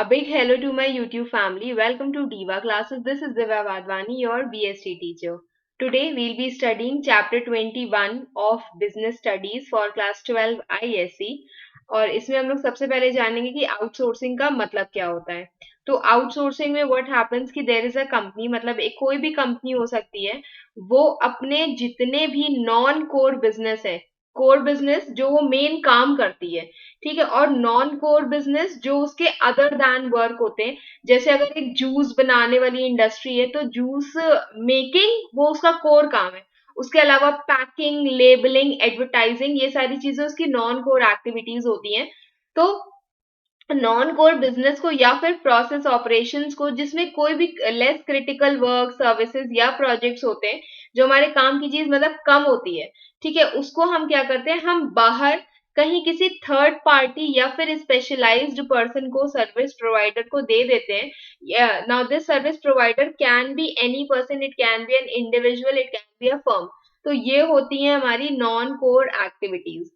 A big hello to my YouTube family. Welcome to Diva Classes. This is Divya Vadvani, your BST teacher. Today we'll be studying chapter 21 of Business Studies for class 12 ISC. और इसमें हम लोग सबसे पहले जानेंगे कि outsourcing का मतलब क्या होता है. तो आउटसोर्सिंग में व्हाट हैपेंस कि देयर इज अ कंपनी, मतलब एक कोई भी कंपनी हो सकती है, वो अपने जितने भी नॉन कोर बिजनेस है, कोर बिजनेस जो वो मेन काम करती है, ठीक है, और नॉन कोर बिजनेस जो उसके अदर दैन वर्क होते हैं. जैसे अगर एक जूस बनाने वाली इंडस्ट्री है तो जूस मेकिंग वो उसका कोर काम है. उसके अलावा पैकिंग, लेबलिंग, एडवर्टाइजिंग, ये सारी चीजें उसकी नॉन कोर एक्टिविटीज होती हैं. तो नॉन कोर बिजनेस को या फिर प्रोसेस ऑपरेशंस को, जिसमें कोई भी लेस क्रिटिकल वर्क, सर्विसेज या प्रोजेक्ट्स होते हैं जो हमारे काम की चीज मतलब कम होती है, ठीक है, उसको हम क्या करते हैं, हम बाहर कहीं किसी थर्ड पार्टी या फिर स्पेशलाइज्ड पर्सन को, सर्विस प्रोवाइडर को दे देते हैं. Now this service provider can be any person, it can B an individual, it can be a firm. तो ये होती है हमारी नॉन कोर एक्टिविटीज.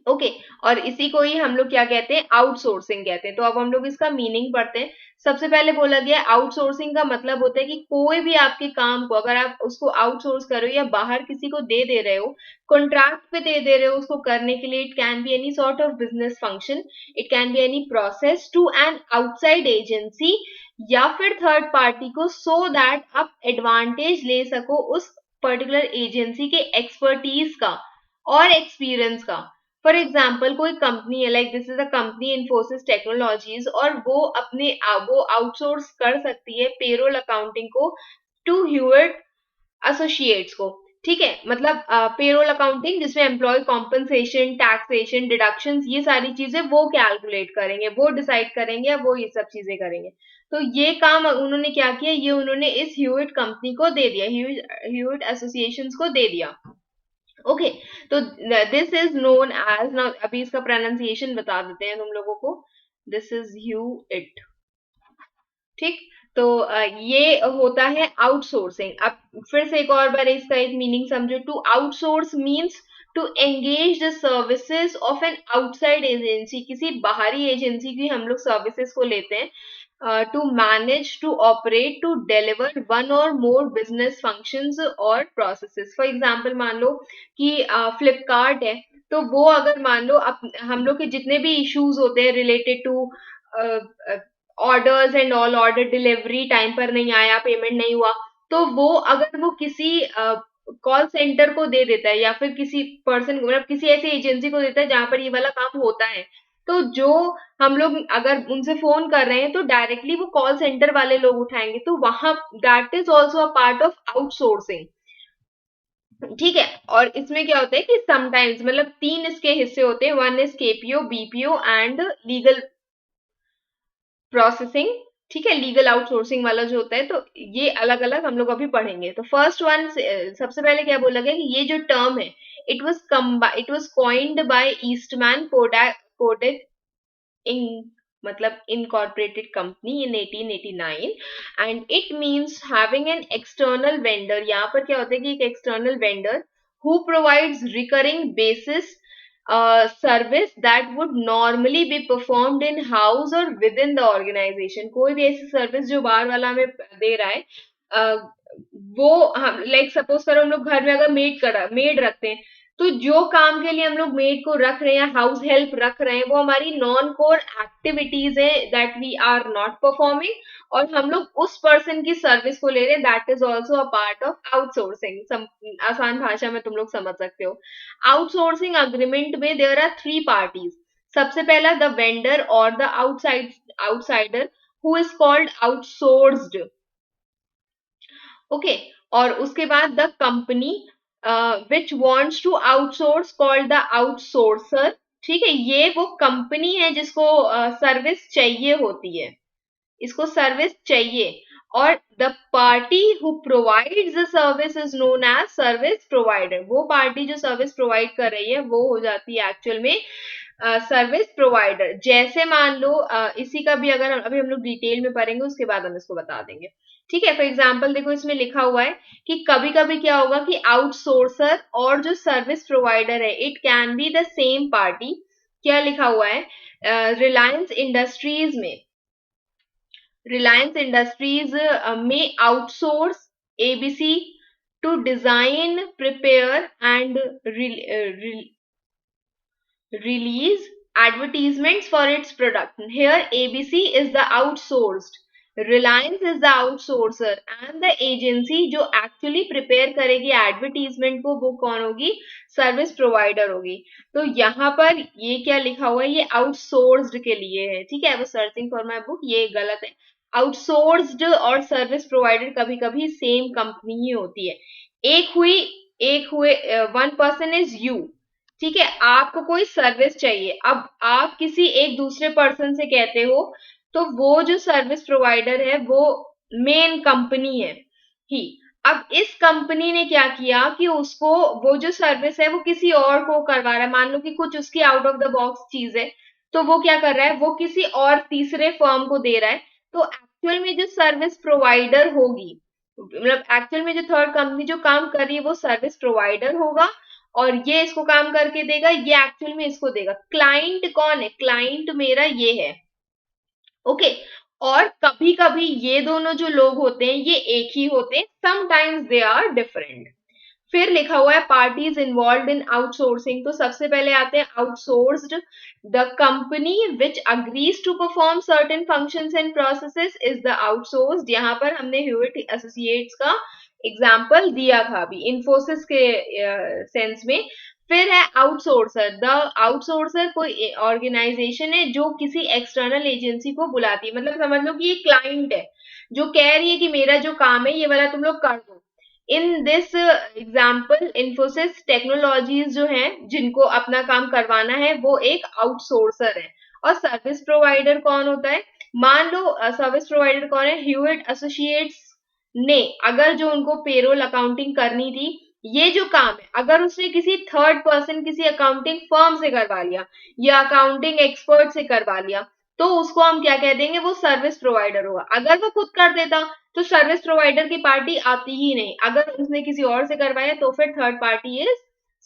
ओके, और इसी को ही हम लोग क्या कहते हैं, आउटसोर्सिंग कहते हैं. तो अब हम लोग इसका मीनिंग पढ़ते हैं. सबसे पहले बोला गया आउटसोर्सिंग का मतलब होता है कि कोई भी आपके काम को अगर आप उसको आउटसोर्स कर रहे हो या बाहर किसी को दे दे रहे हो, कॉन्ट्रैक्ट पे दे दे रहे हो उसको करने के लिए. It can be any sort of business function, it can be any process to an outside agency या फिर थर्ड पार्टी को, सो दैट आप एडवांटेज ले सको उस पर्टिकुलर एजेंसी के एक्सपर्टीज का और एक्सपीरियंस का. फॉर एग्जाम्पल कोई कंपनी है, like this is a company Infosys technologies, और वो आउटसोर्स कर सकती है पेरोल अकाउंटिंग को टू ह्यूएट एसोसिएट्स को. ठीक है, मतलब पेरोल अकाउंटिंग जिसमें एम्प्लॉय कॉम्पनसेशन, टैक्सेशन, डिडक्शंस, ये सारी चीजें वो कैलकुलेट करेंगे, वो डिसाइड करेंगे, वो ये सब चीजें करेंगे. तो ये काम उन्होंने क्या किया, ये उन्होंने इस ह्यूएट कंपनी को दे दिया, ह्यूएट एसोसिएशंस को दे दिया. ओके, तो this is known as, now अभी इसका प्रोनाउंसिएशन बता देते हैं तुम लोगों को. This is you it. ठीक, तो ये होता है आउटसोर्सिंग. अब फिर से एक और बार इसका एक मीनिंग समझो. To outsource means to engage the services of an outside agency. किसी बाहरी एजेंसी की हम लोग सर्विसेज को लेते हैं to manage, to operate, to deliver one or more business functions और processes. For example मान लो कि फ्लिपकार्ट है, तो वो अगर मान लो हम लोग के जितने भी इश्यूज होते हैं related to orders and all, order delivery time पर नहीं आया, पेमेंट नहीं हुआ, तो वो अगर वो किसी कॉल सेंटर को दे देता है या फिर किसी पर्सन को, मतलब किसी ऐसी एजेंसी को देता है जहां पर ये वाला काम होता है, तो जो हम लोग अगर उनसे फोन कर रहे हैं तो डायरेक्टली वो कॉल सेंटर वाले लोग उठाएंगे. तो वहां that is also a part of outsourcing. ठीक है, और इसमें क्या होता है कि समटाइम्स, मतलब तीन इसके हिस्से होते हैं. One is KPO, BPO and legal processing. ठीक है, लीगल आउटसोर्सिंग वाला जो होता है, तो ये अलग अलग हम लोग अभी पढ़ेंगे. तो फर्स्ट वन, सबसे पहले क्या बोला गया कि ये जो टर्म है, it was coined bye Eastman Kodak in मतलब incorporated company in 1889, and it means having an external vendor. यहाँ पर क्या होता है कि एक external vendor who provides recurring basis service that would normally be performed in house or within the organization. कोई भी ऐसी सर्विस जो बाहर वाला हमें दे रहा है, वो हम लाइक सपोज करो हम लोग घर में अगर मेड रखते हैं, तो जो काम के लिए हम लोग मेड को रख रहे हैं, हाउस हेल्प रख रहे हैं, वो हमारी नॉन कोर एक्टिविटीज है that we are not performing, और हम लोग उस पर्सन की सर्विस को ले रहे हैं. That is also a part of outsourcing. आसान भाषा में तुम लोग समझ सकते हो. आउटसोर्सिंग अग्रीमेंट में देयर आर थ्री पार्टीज. सबसे पहला द वेंडर और the outsider who is called outsourced. Okay, और उसके बाद the company which wants to outsource called the outsourcer. ठीक है, ये वो कंपनी है जिसको सर्विस चाहिए होती है, इसको सर्विस चाहिए. और the party who provides the service is known as service provider. वो पार्टी जो सर्विस प्रोवाइड कर रही है वो हो जाती है एक्चुअल में सर्विस प्रोवाइडर. जैसे मान लो इसी का भी अगर अभी हम लोग डिटेल में पढ़ेंगे, उसके बाद हम इसको बता देंगे. ठीक है, फॉर एग्जाम्पल देखो इसमें लिखा हुआ है कि कभी कभी क्या होगा कि आउटसोर्सर और जो सर्विस प्रोवाइडर है, it can be the same party. क्या लिखा हुआ है, रिलायंस इंडस्ट्रीज में Reliance Industries may outsource ABC to design, prepare, and release advertisements for its product. Here, ABC is the outsourced, Reliance is the outsourcer, and the agency जो actually prepare करेगी advertisement को वो कौन होगी? Service provider होगी. तो यहाँ पर ये क्या लिखा हुआ है? ये outsourced के लिए है, ठीक है? I was searching for my book, ये गलत है. Outsourced और service provider कभी कभी same company ही होती है. एक हुए one person is you, ठीक है? आपको कोई सर्विस चाहिए, अब आप किसी एक दूसरे पर्सन से कहते हो, तो वो जो सर्विस प्रोवाइडर है वो मेन कंपनी है ही. अब इस कंपनी ने क्या किया कि उसको वो जो सर्विस है वो किसी और को करवा रहा है. मान लो कि कुछ उसकी आउट ऑफ द बॉक्स चीज है, तो वो क्या कर रहा है, वो किसी और तीसरे फर्म को दे रहा है. तो एक्चुअल में जो सर्विस प्रोवाइडर होगी, मतलब एक्चुअल में जो थर्ड कंपनी जो काम कर रही है वो सर्विस प्रोवाइडर होगा, और ये इसको काम करके देगा, ये एक्चुअल में इसको देगा. क्लाइंट कौन है? क्लाइंट मेरा ये है, ओके. और कभी कभी ये दोनों जो लोग होते हैं ये एक ही होते हैं, समटाइम्स दे आर डिफरेंट. फिर लिखा हुआ है पार्टीज इन्वॉल्व इन आउटसोर्सिंग. तो सबसे पहले आते हैं outsourced. The company which agrees to perform certain functions and processes is the outsourced. यहाँ पर हमने ह्यूइट एसोसिएट्स का एग्जाम्पल दिया था अभी इन्फोसिस के सेंस में. फिर है आउटसोर्सर. द आउटसोर्सर कोई ऑर्गेनाइजेशन है जो किसी एक्सटर्नल एजेंसी को बुलाती है. मतलब समझ लो कि ये क्लाइंट है जो कह रही है कि मेरा जो काम है ये वाला तुम लोग कर दो. In this example Infosys technologies जो हैं जिनको अपना काम करवाना है वो एक आउटसोर्सर है. और सर्विस प्रोवाइडर कौन होता है? मान लो सर्विस प्रोवाइडर कौन है? ह्यूइट एसोसिएट्स ने अगर जो उनको पेरोल अकाउंटिंग करनी थी, ये जो काम है अगर उसने किसी थर्ड पर्सन किसी अकाउंटिंग फर्म से करवा लिया या अकाउंटिंग एक्सपर्ट से करवा लिया, तो उसको हम क्या कह देंगे? वो सर्विस प्रोवाइडर होगा. अगर वो खुद कर देता तो सर्विस प्रोवाइडर की पार्टी आती ही नहीं. अगर उसने किसी और से करवाया तो फिर third party is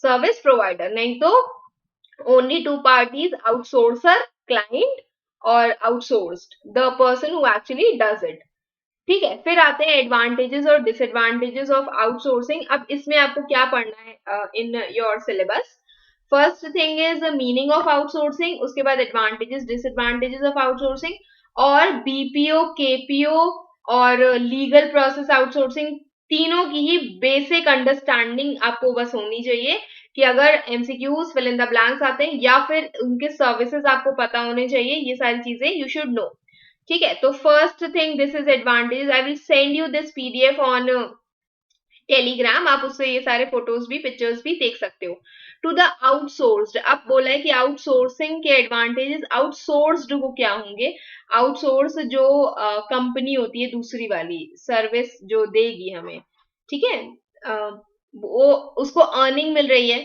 service provider. नहीं तो only two parties, outsourcer client और outsourced the person who actually does it. ठीक है. फिर आते हैं एडवांटेजेस और डिसएडवांटेजेस ऑफ आउटसोर्सिंग. अब इसमें आपको क्या पढ़ना है in your syllabus? First thing is meaning of outsourcing, उसके बाद एडवांटेजेस डिसएडवांटेजेस ऑफ आउटसोर्सिंग, और बीपीओ केपीओ और लीगल प्रोसेस आउटसोर्सिंग तीनों की ही बेसिक अंडरस्टैंडिंग आपको बस होनी चाहिए कि अगर MCQs fill in the blanks आते हैं या फिर उनके सर्विसेज आपको पता होने चाहिए. ये सारी चीजें यू शुड नो. ठीक है. तो first thing this is advantage. I will send you this PDF on Telegram. आप उससे ये सारे फोटोज भी पिक्चर्स भी देख सकते हो. To the outsourced. अब बोला है कि आउटसोर्सिंग के एडवांटेजेस आउटसोर्स्ड को क्या होंगे? आउटसोर्स जो कंपनी होती है दूसरी वाली सर्विस जो देगी हमें, ठीक है, वो उसको अर्निंग मिल रही है.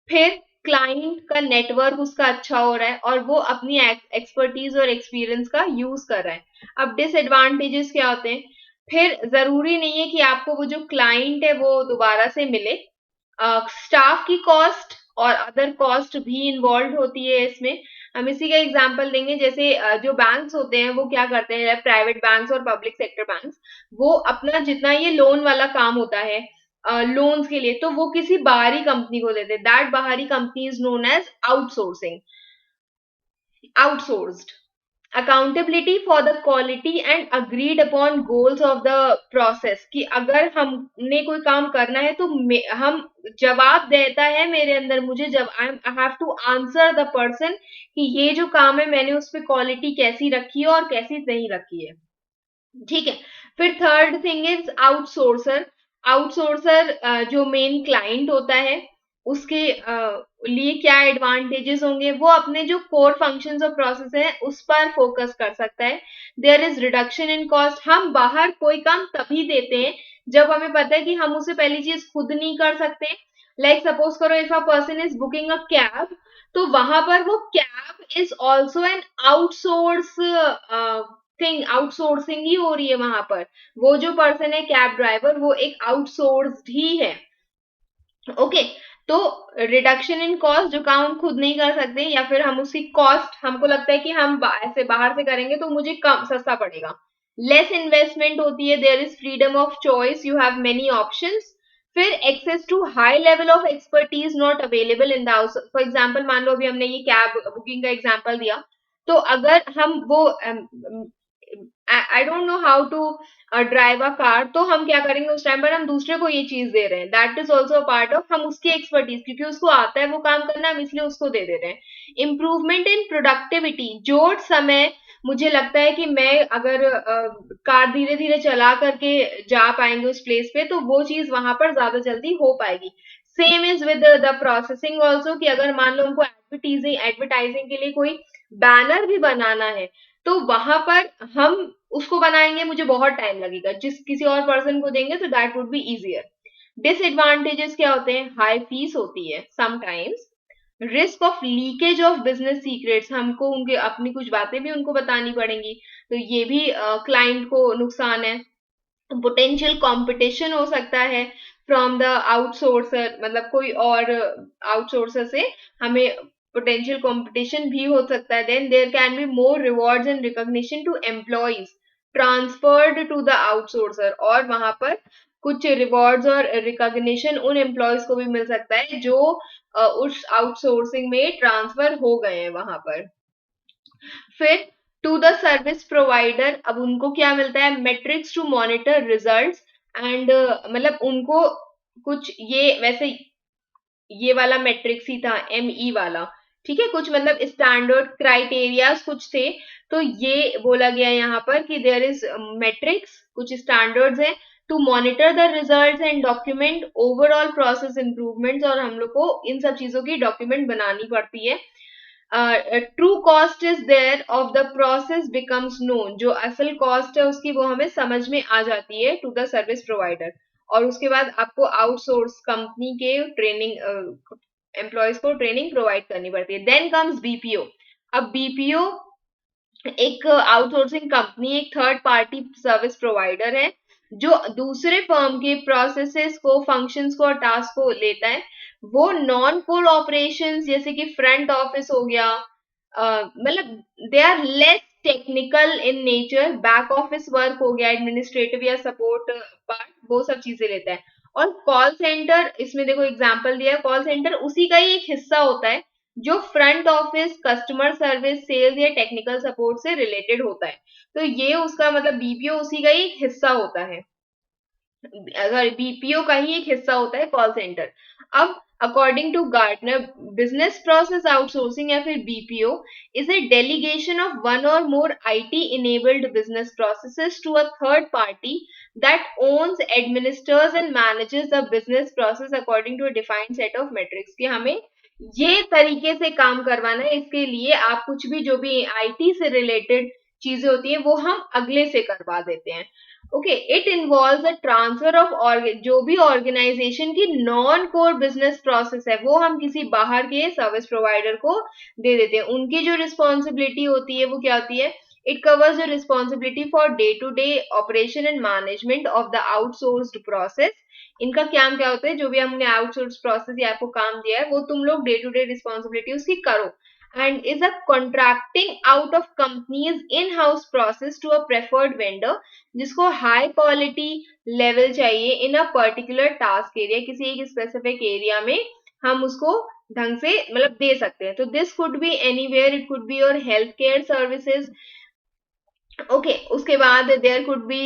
फिर क्लाइंट का नेटवर्क उसका अच्छा हो रहा है और वो अपनी एक्सपर्टीज और एक्सपीरियंस का यूज कर रहा है. अब डिसएडवांटेजेस क्या होते हैं? फिर जरूरी नहीं है कि आपको वो जो क्लाइंट है वो दोबारा से मिले. स्टाफ की कॉस्ट और अदर कॉस्ट भी इन्वॉल्व होती है इसमें. हम इसी का एग्जांपल देंगे. जैसे जो बैंक्स होते हैं वो क्या करते हैं, प्राइवेट बैंक्स और पब्लिक सेक्टर बैंक्स, वो अपना जितना ये लोन वाला काम होता है लोन्स के लिए, तो वो किसी बाहरी कंपनी को देते हैं. दैट बाहरी company is known as outsourcing, outsourced. Accountability for the quality and agreed upon goals of the process. कि अगर हमने कोई काम करना है तो हम जवाब देता है मेरे अंदर, मुझे जब I have to answer the person कि ये जो काम है मैंने उस पर क्वालिटी कैसी रखी है और कैसी नहीं रखी है. ठीक है. फिर third thing is outsourcer. Outsourcer जो मेन क्लाइंट होता है उसके लिए क्या एडवांटेजेस होंगे? वो अपने जो कोर फंक्शंस और प्रोसेस है उस पर फोकस कर सकता है. There is reduction in cost. हम बाहर कोई काम तभी देते हैं जब हमें पता है कि हम उसे पहली चीज खुद नहीं कर सकते. लाइक सपोज करो if a person is booking a cab, तो वहां पर वो cab is also an outsource thing, outsourcing ही हो रही है वहां पर. वो जो पर्सन है कैब ड्राइवर वो एक आउटसोर्स्ड ही है. ओके. तो रिडक्शन इन कॉस्ट, जो काम हम खुद नहीं कर सकते या फिर हम उसकी कॉस्ट हमको लगता है कि हम ऐसे बाहर से करेंगे तो मुझे कम सस्ता पड़ेगा, लेस इन्वेस्टमेंट होती है, there is freedom of choice, you have many options. फिर access to high level of expertise not available in the house. For example मान लो अभी हमने ये कैब बुकिंग का एग्जाम्पल दिया, तो अगर हम वो I don't know how to drive a car, तो हम क्या करेंगे उस टाइम पर, हम दूसरे को ये चीज दे रहे हैं, that is also part of, हम उसकी एक्सपर्टीज, क्योंकि उसको आता है वो काम करना, हम इसलिए उसको दे रहे हैं। इम्प्रूवमेंट इन प्रोडक्टिविटी, जोड़ समय, मुझे लगता है कि मैं अगर कार धीरे धीरे चला करके जा पाएंगे उस प्लेस पे, तो वो चीज वहां पर ज्यादा जल्दी हो पाएगी। Same is with the processing also, कि अगर मान लो हमको एडवर्टाइजिंग के लिए कोई बैनर भी बनाना है, तो वहां पर हम उसको बनाएंगे, मुझे बहुत टाइम लगेगा, जिस किसी और पर्सन को देंगे तो that would be easier. Disadvantages क्या होते हैं, हाई फीस होती है sometimes, risk of leakage of business secrets, हमको उनके अपनी कुछ बातें भी उनको बतानी पड़ेंगी, तो ये भी क्लाइंट को नुकसान है। पोटेंशियल कंपटीशन हो सकता है फ्रॉम द आउटसोर्सर, मतलब कोई और आउटसोर्सर से हमें पोटेंशियल कंपटीशन भी हो सकता है। Then there can be more rewards and recognition to employees transferred to the outsourcer, और वहां पर कुछ रिवॉर्ड्स और रिकॉग्निशन उन एम्प्लॉयज को भी मिल सकता है जो उस आउटसोर्सिंग में ट्रांसफर हो गए हैं वहां पर। फिर टू द सर्विस प्रोवाइडर, अब उनको क्या मिलता है, metrics to monitor results and, मतलब उनको कुछ ये वैसे ये वाला मैट्रिक्स ही था, ME वाला, ठीक है, कुछ मतलब स्टैंडर्ड क्राइटेरियाज कुछ थे, तो ये बोला गया यहाँ पर कि देयर इज मैट्रिक्स, कुछ स्टैंडर्ड्स हैं to monitor the results and document overall process improvements, और हम लोग को इन सब चीजों की डॉक्यूमेंट बनानी पड़ती है। True cost is there of the process becomes known, जो असल कॉस्ट है उसकी वो हमें समझ में आ जाती है टू द सर्विस प्रोवाइडर। और उसके बाद आपको आउटसोर्स कंपनी के ट्रेनिंग एम्प्लॉयज को ट्रेनिंग प्रोवाइड करनी पड़ती है। Then comes BPO। अब BPO एक आउटसोर्सिंग कंपनी, एक थर्ड पार्टी सर्विस प्रोवाइडर है, जो दूसरे फर्म के प्रोसेसेस को, फंक्शंस को और टास्क को लेता है। वो नॉन कोर ऑपरेशंस जैसे कि फ्रंट ऑफिस हो गया, मतलब they are less technical in nature, back office work हो गया, एडमिनिस्ट्रेटिव या सपोर्ट पार्ट, वो सब चीजें लेता है। और कॉल सेंटर, इसमें देखो एग्जांपल दिया है, कॉल सेंटर उसी का ही एक हिस्सा होता है जो front office, customer service, sales या टेक्निकल सपोर्ट से रिलेटेड होता है। तो ये उसका मतलब BPO उसी का ही एक हिस्सा होता है, अगर BPO का ही एक हिस्सा होता है कॉल सेंटर। अब according to Gartner, business process outsourcing या फिर BPO is a delegation of one और more IT enabled business processes to a third party that owns, administers and manages the business process according to a defined set of metrics, कि हमें ये तरीके से काम करवाना है, इसके लिए आप कुछ भी जो भी IT से रिलेटेड चीजें होती है वो हम अगले से करवा देते हैं। Okay, it involves a transfer of जो भी ऑर्गेनाइजेशन की नॉन कोर बिजनेस प्रोसेस है वो हम किसी बाहर के सर्विस प्रोवाइडर को दे देते हैं। उनकी जो रिस्पॉन्सिबिलिटी होती है वो क्या होती है, it covers the responsibility for day to day operation and management of the outsourced process. इनका काम क्या होता है, जो भी हमने आउटसोर्स प्रोसेस या आपको काम दिया है वो तुम लोग डे टू डे रिस्पॉन्सिबिलिटी उसकी करो, and is a contracting out of companies in-house process to a preferred vendor जिसको हाई क्वालिटी लेवल चाहिए इन अ पर्टिकुलर टास्क एरिया, किसी एक स्पेसिफिक एरिया में हम उसको ढंग से मतलब दे सकते हैं। तो this could be anywhere, it could be your health care services. Okay, उसके बाद there could be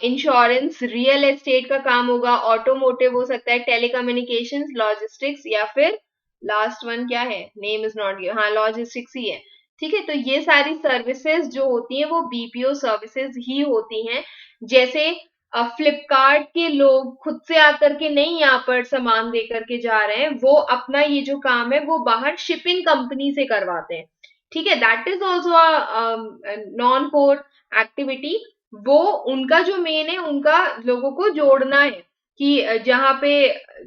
insurance, real estate का काम होगा, ऑटोमोटिव हो सकता है, टेलीकम्युनिकेशंस, लॉजिस्टिक्स, या फिर लास्ट वन क्या है, नेम इज नॉट गिवन, हाँ लॉजिस्टिक्स ही है। ठीक है, तो ये सारी सर्विसेज जो होती हैं वो BPO सर्विसेज ही होती हैं। जैसे फ्लिपकार्ट के लोग खुद से आकर के नहीं यहाँ पर सामान दे करके जा रहे हैं, वो अपना ये जो काम है वो बाहर शिपिंग कंपनी से करवाते हैं। ठीक है, that is also non core activity. वो उनका जो मेन है, उनका लोगों को जोड़ना है, कि जहाँ पे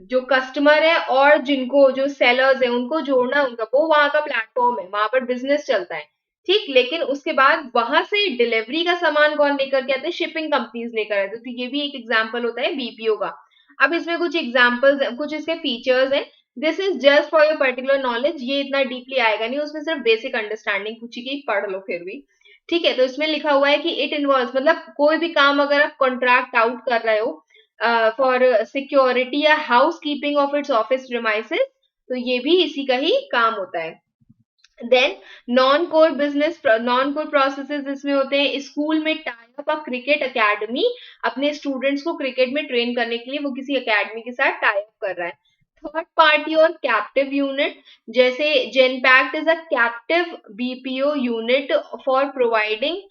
जो कस्टमर है और जिनको जो सेलर्स है उनको जोड़ना है, उनका वो वहां का प्लेटफॉर्म है, वहां पर बिजनेस चलता है। ठीक, लेकिन उसके बाद वहां से डिलीवरी का सामान कौन लेकर के आते हैं, शिपिंग कंपनीज लेकर आते हैं। तो ये भी एक एग्जाम्पल होता है BPO का। अब इसमें कुछ एग्जाम्पल्स, कुछ इसके फीचर्स हैं, this is just for your particular knowledge, ये इतना डीपली आएगा नहीं, उसमें सिर्फ बेसिक अंडरस्टैंडिंग कुछ की पढ़ लो फिर भी। ठीक है, तो इसमें लिखा हुआ है कि इट इन्वॉल्व, मतलब कोई भी काम अगर आप कॉन्ट्रैक्ट आउट कर रहे हो फॉर सिक्योरिटी या house keeping of its office premises, तो ये भी इसी का ही काम होता है। देन नॉन कोर प्रोसेसेस इसमें होते हैं, स्कूल में टाई अप अ क्रिकेट एकेडमी, अपने स्टूडेंट्स को क्रिकेट में ट्रेन करने के लिए वो किसी एकेडमी के साथ टाई अप कर रहा है। थर्ड पार्टी और कैप्टिव यूनिट, जैसे Genpact is a captive BPO unit for providing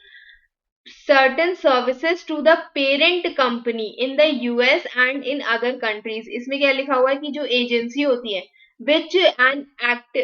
certain services to the parent company in the US and in other countries। इसमें क्या लिखा हुआ है कि जो एजेंसी होती है which an act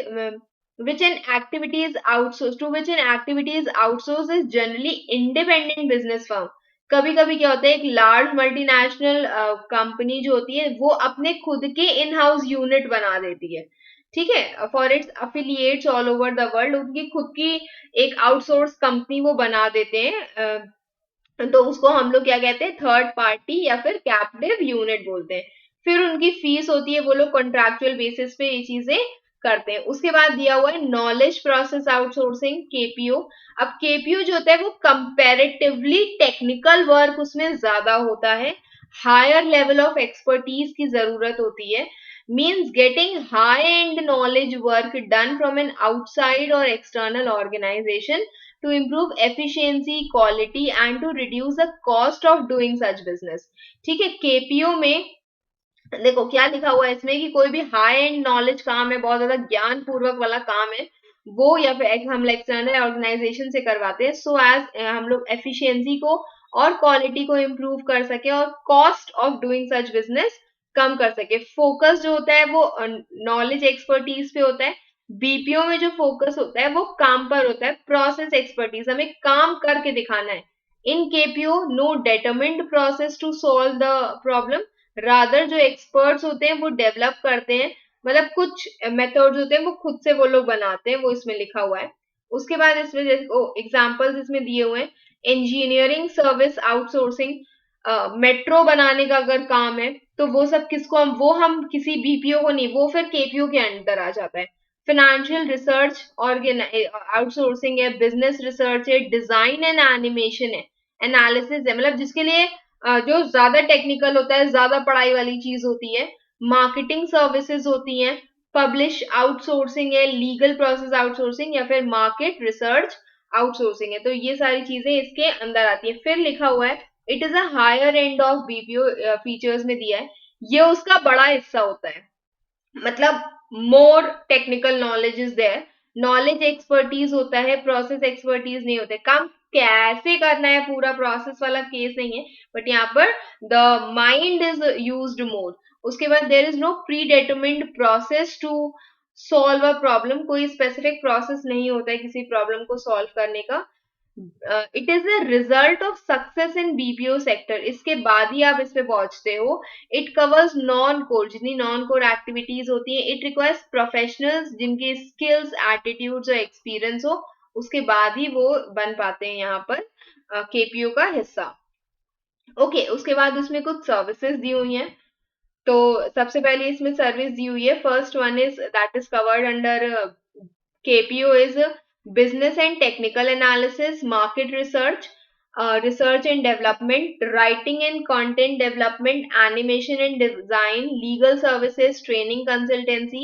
which an activity is outsourced to which an activity is outsourced is generally independent business firm। कभी कभी क्या होता है, एक लार्ज मल्टीनेशनल कंपनी जो होती है वो अपने खुद के इन हाउस यूनिट बना देती है, ठीक है, for its affiliates all over the world, उनकी खुद की एक आउटसोर्स कंपनी वो बना देते हैं। तो उसको हम लोग क्या कहते हैं, थर्ड पार्टी या फिर कैप्टिव यूनिट बोलते हैं। फिर उनकी फीस होती है, वो लोग कॉन्ट्रैक्चुअल बेसिस पे ये चीजें करते हैं। उसके बाद दिया हुआ है नॉलेज प्रोसेस आउटसोर्सिंग, केपीओ। अब केपीओ जो होता है वो कंपैरेटिवली टेक्निकल वर्क उसमें ज्यादा होता है, हायर लेवल ऑफ एक्सपर्टीज की जरूरत होती है, means getting high end knowledge work done from an outside or external organization to improve efficiency, quality and to reduce the cost of doing such business। ठीक है, केपीओ में देखो क्या लिखा हुआ है इसमें कि कोई भी हाई एंड नॉलेज काम है, बहुत ज्यादा ज्ञान पूर्वक वाला काम है, वो या फिर हम एक्सटर्नल ऑर्गेनाइजेशन से करवाते हैं, सो एज हम लोग एफिशिएंसी को और क्वालिटी को इम्प्रूव कर सके और cost of doing such business कम कर सके। फोकस जो होता है वो नॉलेज एक्सपर्टीज पे होता है। बीपीओ में जो फोकस होता है वो काम पर होता है, प्रोसेस एक्सपर्टीज, हमें काम करके दिखाना है। In KPO no determined process to solve the problem, rather जो एक्सपर्ट्स होते हैं वो डेवलप करते हैं, मतलब कुछ मेथड्स होते हैं वो खुद से वो लोग बनाते हैं, वो इसमें लिखा हुआ है। उसके बाद इसमें एग्जांपल्स इसमें दिए हुए हैं, इंजीनियरिंग सर्विस आउटसोर्सिंग, मेट्रो बनाने का अगर काम है तो वो सब किसको हम किसी बीपीओ को नहीं, वो फिर केपीओ के अंदर आ जाता है। फाइनेंशियल रिसर्च आउटसोर्सिंग है, बिजनेस रिसर्च है, डिजाइन एंड एनिमेशन है, एनालिसिस है, मतलब जिसके लिए जो ज्यादा टेक्निकल होता है, ज्यादा पढ़ाई वाली चीज होती है। मार्केटिंग सर्विसेज होती हैं, पब्लिश आउटसोर्सिंग है, लीगल प्रोसेस आउटसोर्सिंग या फिर मार्केट रिसर्च आउटसोर्सिंग है, तो ये सारी चीजें इसके अंदर आती है। फिर लिखा हुआ है it is a higher end of BPO, features में दिया है, ये उसका बड़ा हिस्सा होता है, मतलब more technical knowledge is there, knowledge expertise होता है, प्रोसेस एक्सपर्टीज नहीं होते। काम कैसे करना है पूरा प्रोसेस वाला केस नहीं है, बट यहाँ पर the mind is used more. उसके बाद there is no predetermined process to solve a problem, कोई स्पेसिफिक प्रोसेस नहीं होता है किसी प्रॉब्लम को सॉल्व करने का। It is a result of success in BPO sector, इसके बाद ही आप इस पे पहुंचते हो। इट कवर्स नॉन कोर, जितनी नॉन कोर एक्टिविटीज होती हैं। इट रिक्वायर्स प्रोफेशनल्स जिनके स्किल्स, एटीट्यूड्स और एक्सपीरियंस हो, उसके बाद ही वो बन पाते हैं यहाँ पर केपीओ का हिस्सा। ओके, उसके बाद उसमें कुछ सर्विसेज दी हुई हैं। तो सबसे पहले इसमें सर्विस दी हुई है, first one is that is covered under KPO is business and technical analysis, market research, research and development, writing and content development, animation and design, legal services, training consultancy,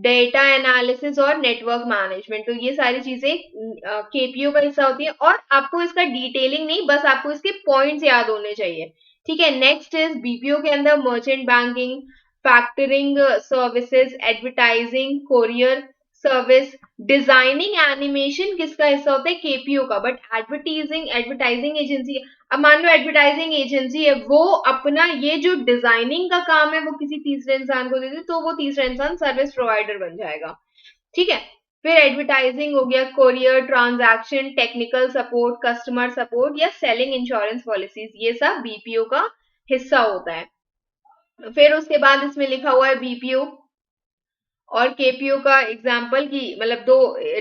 data analysis और network management. तो ये सारी चीजें KPO का हिस्सा होती है, और आपको इसका डिटेलिंग नहीं, बस आपको इसके पॉइंट्स याद होने चाहिए, ठीक है। नेक्स्ट इज बीपीओ के अंदर merchant banking, factoring services, advertising, courier service, designing animation किसका हिस्सा होता है, केपीओ का, बट एडवर्टाइजिंग एजेंसी। अब मान लो एडवर्टाइजिंग एजेंसी है, वो अपना ये जो डिजाइनिंग का काम है वो किसी तीसरे इंसान को दे दे, तो वो तीसरा इंसान सर्विस प्रोवाइडर बन जाएगा, ठीक है। फिर एडवर्टाइजिंग हो गया, courier, transaction, technical support, customer support या सेलिंग इंश्योरेंस पॉलिसीज, ये सब बीपीओ का हिस्सा होता है। फिर उसके बाद इसमें लिखा हुआ है बीपीओ और केपीओ का एग्जाम्पल की, मतलब दो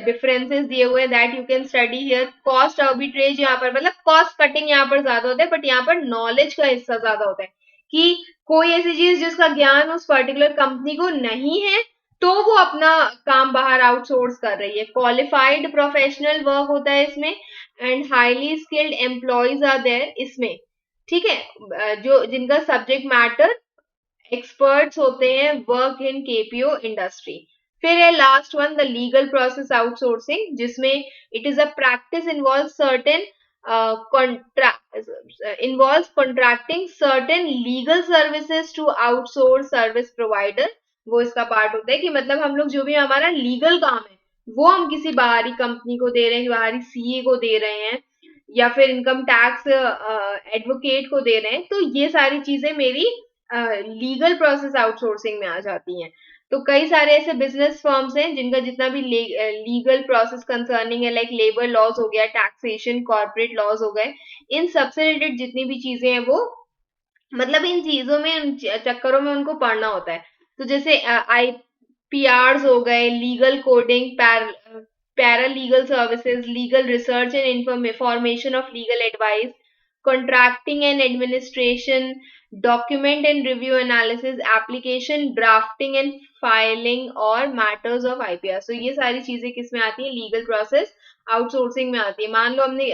डिफरेंसेस दिए हुए हैं that you can study here. Cost arbitrage यहाँ पर, मतलब कॉस्ट कटिंग यहाँ पर ज्यादा होता है, बट यहाँ पर नॉलेज का हिस्सा ज्यादा होता है कि कोई ऐसी चीज जिसका ज्ञान उस पर्टिकुलर कंपनी को नहीं है, तो वो अपना काम बाहर आउटसोर्स कर रही है। क्वालिफाइड प्रोफेशनल वर्क होता है इसमें, and highly skilled employees are there इसमें, ठीक है, जो जिनका सब्जेक्ट मैटर एक्सपर्ट्स होते हैं, वर्क इन केपीओ इंडस्ट्री। फिर है last one, the legal process outsourcing, जिसमें it is a practice involve certain involve contracting certain legal services to outsource service provider. वो इसका पार्ट होता है कि मतलब हम लोग जो भी हमारा लीगल काम है वो हम किसी बाहरी कंपनी को दे रहे हैं, बाहरी सीए को दे रहे हैं, या फिर इनकम टैक्स एडवोकेट को दे रहे हैं, तो ये सारी चीजें मेरी लीगल प्रोसेस आउटसोर्सिंग में आ जाती हैं। तो कई सारे ऐसे बिजनेस फर्म्स हैं जिनका जितना भी लीगल प्रोसेस कंसर्निंग है, लाइक लेबर लॉज हो गया, टैक्सेशन, कॉर्पोरेट लॉज हो गए, इन सबसे रिलेटेड जितनी भी चीजें हैं वो मतलब इन चीजों में, इन चक्करों में उनको पढ़ना होता है। तो जैसे आईपीआर्स हो गए, legal coding, para legal services, legal research and information of legal advice, contracting and administration, document and review analysis, application drafting and filing और matters of IPR। so ये सारी चीजें किस में आती है? लीगल प्रोसेस आउटसोर्सिंग में आती है। मान लो हमने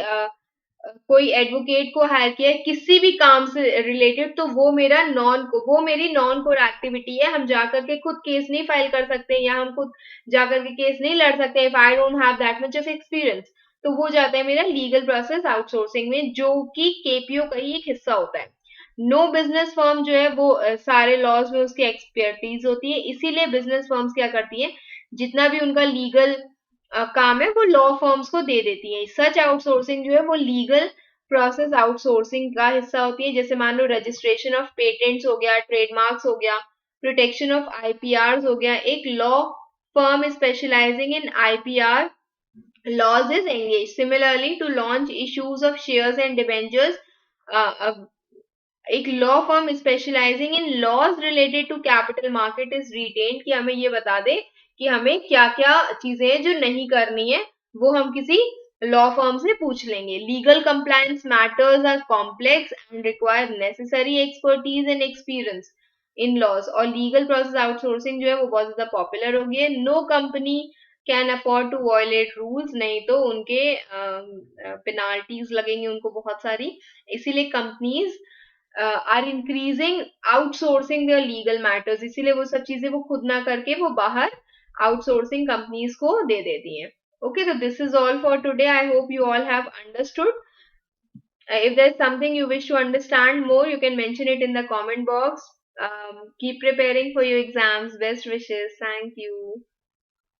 कोई एडवोकेट को हायर किया है किसी भी काम से रिलेटेड, तो वो मेरी नॉन कोर एक्टिविटी है। हम जाकर के खुद केस नहीं फाइल कर सकते, या हम खुद जाकर के केस नहीं लड़ सकते if I don't have that much of experience. तो वो जाता है मेरा लीगल प्रोसेस आउटसोर्सिंग में, जो कि केपीओ का ही एक हिस्सा होता है। नो बिजनेस फर्म जो है वो सारे लॉज में उसकी एक्सपर्टीज होती है, इसीलिए बिजनेस फर्म्स क्या करती है, जितना भी उनका लीगल काम है वो लॉ फर्म्स को दे देती है। सच आउटसोर्सिंग जो है वो लीगल प्रोसेस आउटसोर्सिंग का हिस्सा होती है। जैसे मान लो रजिस्ट्रेशन ऑफ पेटेंट्स हो गया, ट्रेडमार्क्स हो गया, प्रोटेक्शन ऑफ आईपीआर हो गया। एक law firm specialising in IPR laws is engaged similarly to launch issues of shares and debentures। एक law firm specialising in laws related to capital market is written, कि हमें ये बता दे कि हमें क्या क्या चीजें हैं जो नहीं करनी है, वो हम किसी लॉ फर्म से पूछ लेंगे। Legal compliance matters are complex and require necessary expertise and experience in laws. और लीगल प्रोसेस आउटसोर्सिंग जो है वो बहुत ज्यादा पॉपुलर हो गई है। No company can afford to violate rules, नहीं तो उनके पेनाल्टीज लगेंगी उनको बहुत सारी। इसीलिए companies are increasing outsourcing their legal matters, इसीलिए वो सब चीजें वो खुद ना करके वो बाहर आउटसोर्सिंग कंपनीज को दे देती हैं। Okay, so this is all for today. I hope you all have understood. If there's something you wish to understand more, you can mention it in the comment box. Keep preparing for your exams. Best wishes. Thank you.